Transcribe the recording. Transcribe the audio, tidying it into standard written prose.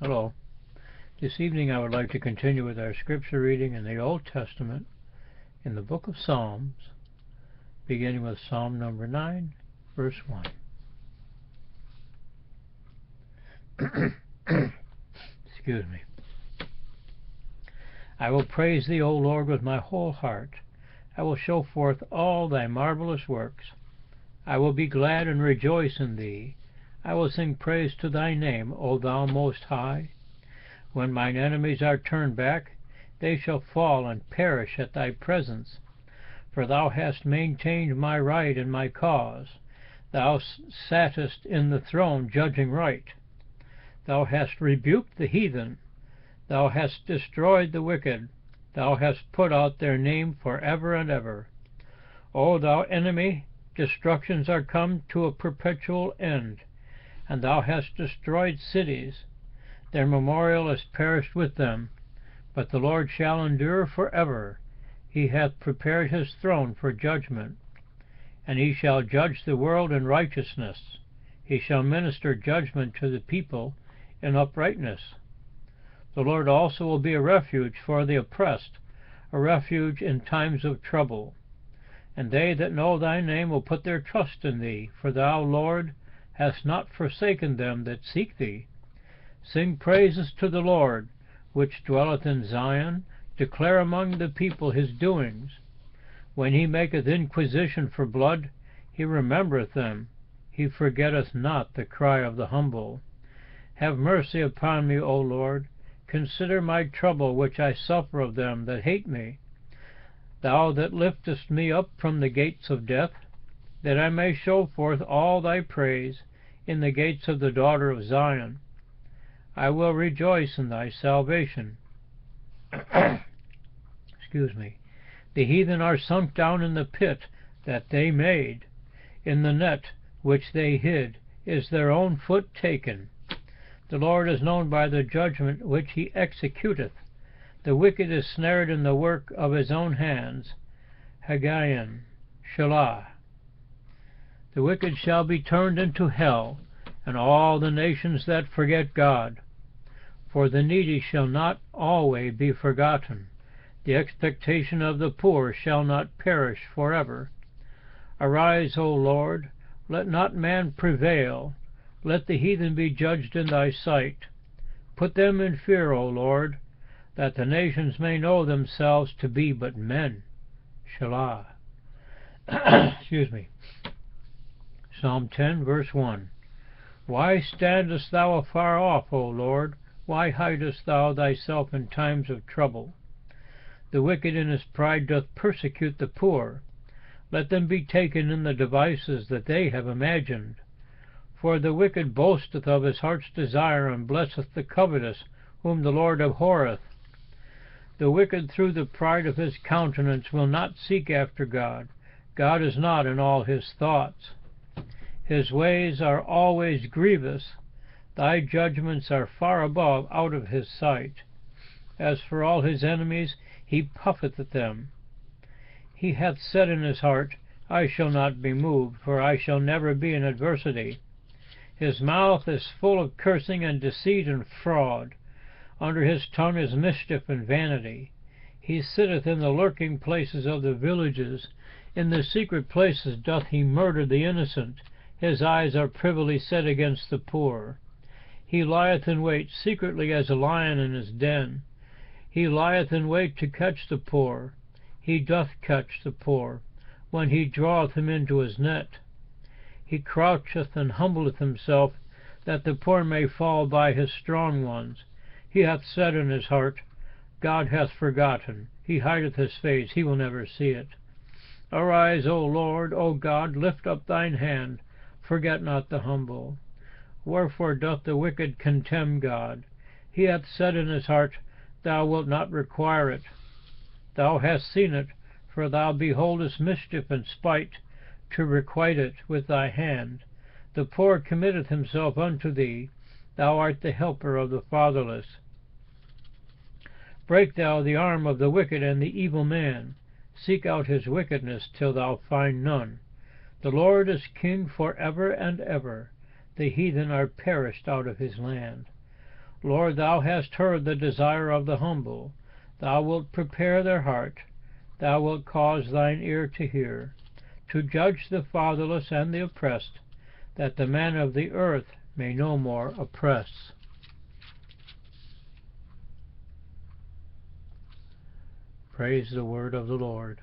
Hello. This evening I would like to continue with our scripture reading in the Old Testament in the book of Psalms, beginning with Psalm number 9, verse 1. Excuse me. I will praise thee, O Lord, with my whole heart. I will show forth all thy marvelous works. I will be glad and rejoice in thee. I will sing praise to thy name, O thou most high. When mine enemies are turned back, they shall fall and perish at thy presence. For thou hast maintained my right and my cause. Thou sattest in the throne judging right. Thou hast rebuked the heathen. Thou hast destroyed the wicked. Thou hast put out their name for ever and ever. O thou enemy, destructions are come to a perpetual end, and thou hast destroyed cities. Their memorial is perished with them, but the Lord shall endure for ever. He hath prepared his throne for judgment, and he shall judge the world in righteousness. He shall minister judgment to the people in uprightness. The Lord also will be a refuge for the oppressed, a refuge in times of trouble. And they that know thy name will put their trust in thee, for thou, Lord, hast not forsaken them that seek thee. Sing praises to the Lord, which dwelleth in Zion. Declare among the people his doings. When he maketh inquisition for blood, he remembereth them. He forgetteth not the cry of the humble. Have mercy upon me, O Lord. Consider my trouble which I suffer of them that hate me. Thou that liftest me up from the gates of death, that I may show forth all thy praise in the gates of the daughter of Zion. I will rejoice in thy salvation. Excuse me. The heathen are sunk down in the pit that they made. In the net which they hid is their own foot taken. The Lord is known by the judgment which he executeth. The wicked is snared in the work of his own hands. Haggayon, Shelah. The wicked shall be turned into hell, and all the nations that forget God. For the needy shall not always be forgotten. The expectation of the poor shall not perish forever. Arise, O Lord, let not man prevail. Let the heathen be judged in thy sight. Put them in fear, O Lord, that the nations may know themselves to be but men. Shelah. Excuse me. Psalm 10, verse 1. Why standest thou afar off, O Lord? Why hidest thou thyself in times of trouble? The wicked in his pride doth persecute the poor. Let them be taken in the devices that they have imagined. For the wicked boasteth of his heart's desire, and blesseth the covetous, whom the Lord abhorreth. The wicked through the pride of his countenance will not seek after God. God is not in all his thoughts. His ways are always grievous. Thy judgments are far above out of his sight. As for all his enemies, he puffeth at them. He hath said in his heart, I shall not be moved, for I shall never be in adversity. His mouth is full of cursing and deceit and fraud. Under his tongue is mischief and vanity. He sitteth in the lurking places of the villages. In the secret places doth he murder the innocent. His eyes are privily set against the poor. He lieth in wait secretly as a lion in his den. He lieth in wait to catch the poor. He doth catch the poor, when he draweth him into his net. He croucheth and humbleth himself, that the poor may fall by his strong ones. He hath said in his heart, God hath forgotten. He hideth his face, he will never see it. Arise, O Lord, O God, lift up thine hand. Forget not the humble. Wherefore doth the wicked contemn God? He hath said in his heart, Thou wilt not require it. Thou hast seen it, for thou beholdest mischief and spite, to requite it with thy hand. The poor committeth himself unto thee. Thou art the helper of the fatherless. Break thou the arm of the wicked and the evil man. Seek out his wickedness till thou find none. The Lord is king for ever and ever. The heathen are perished out of his land. Lord, thou hast heard the desire of the humble. Thou wilt prepare their heart. Thou wilt cause thine ear to hear, to judge the fatherless and the oppressed, that the man of the earth may no more oppress. Praise the word of the Lord.